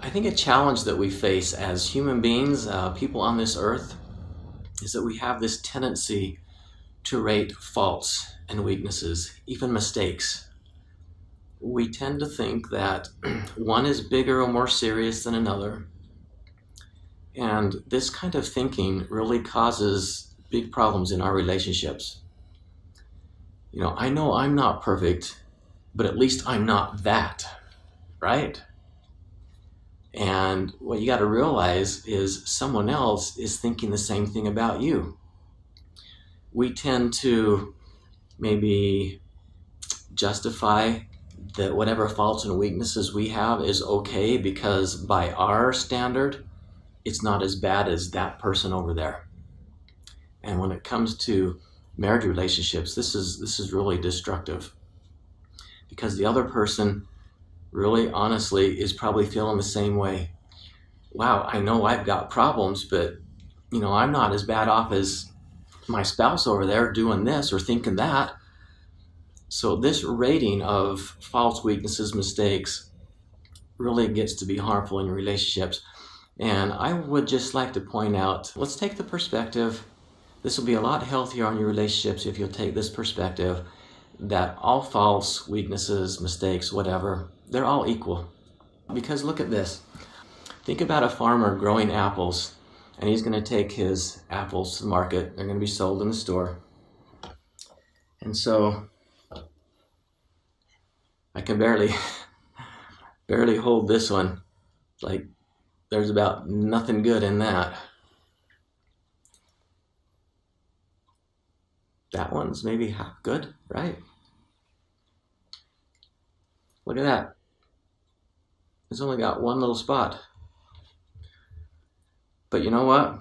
I think a challenge that we face as human beings, people on this earth, is that we have this tendency to rate faults and weaknesses, even mistakes. We tend to think that one is bigger or more serious than another. And this kind of thinking really causes big problems in our relationships. I know I'm not perfect, but at least I'm not that, right? And what you got to realize is someone else is thinking the same thing about you. We tend to maybe justify that whatever faults and weaknesses we have is okay because by our standard, it's not as bad as that person over there. And when it comes to marriage relationships, this is really destructive because the other person really honestly is probably feeling the same way. Wow, I know I've got problems, but I'm not as bad off as my spouse over there doing this or thinking that. So this rating of faults, weaknesses, mistakes really gets to be harmful in relationships. And I would just like to point out, let's take the perspective, this will be a lot healthier on your relationships if you'll take this perspective that all faults, weaknesses, mistakes, whatever, they're all equal. Because look at this. Think about a farmer growing apples, and he's going to take his apples to the market. They're going to be sold in the store. And so I can barely hold this one. Like there's about nothing good in that. That one's maybe half good, right? Look at that. It's only got one little spot. But you know what?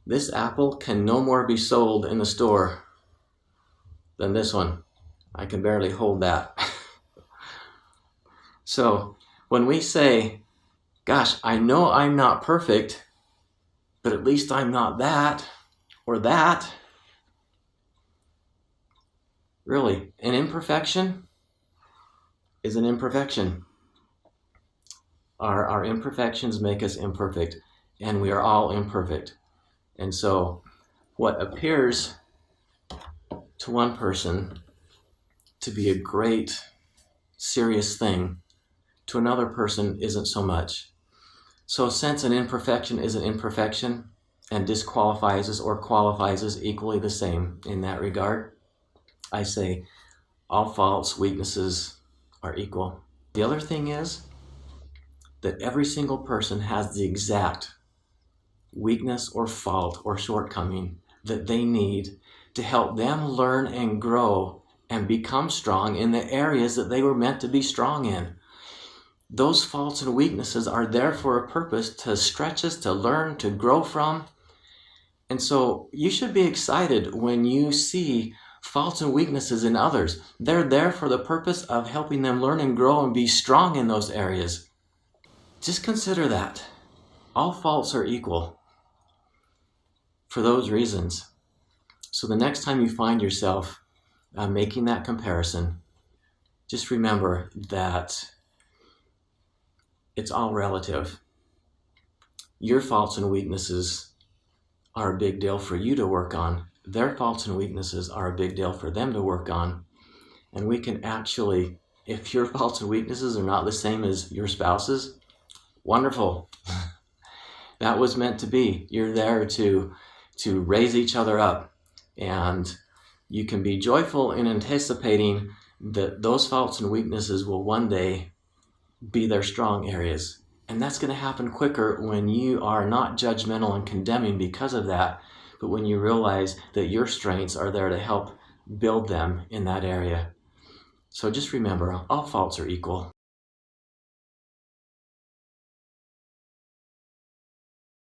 This apple can no more be sold in the store than this one. I can barely hold that. So when we say, gosh, I know I'm not perfect, but at least I'm not that or that. Really, an imperfection is an imperfection. Our imperfections make us imperfect, and we are all imperfect. And so what appears to one person to be a great, serious thing, to another person isn't so much. So since an imperfection is an imperfection and disqualifies us or qualifies us equally the same in that regard, I say all faults, weaknesses are equal. The other thing is that every single person has the exact weakness or fault or shortcoming that they need to help them learn and grow and become strong in the areas that they were meant to be strong in. Those faults and weaknesses are there for a purpose, to stretch us, to learn, to grow from. And so you should be excited when you see faults and weaknesses in others. They're there for the purpose of helping them learn and grow and be strong in those areas. Just consider that. All faults are equal for those reasons. So the next time you find yourself making that comparison, just remember that it's all relative. Your faults and weaknesses are a big deal for you to work on. Their faults and weaknesses are a big deal for them to work on. And we can actually, if your faults and weaknesses are not the same as your spouse's, wonderful. That was meant to be. You're there to raise each other up. And you can be joyful in anticipating that those faults and weaknesses will one day be their strong areas. And that's going to happen quicker when you are not judgmental and condemning because of that, but when you realize that your strengths are there to help build them in that area. So just remember, all faults are equal.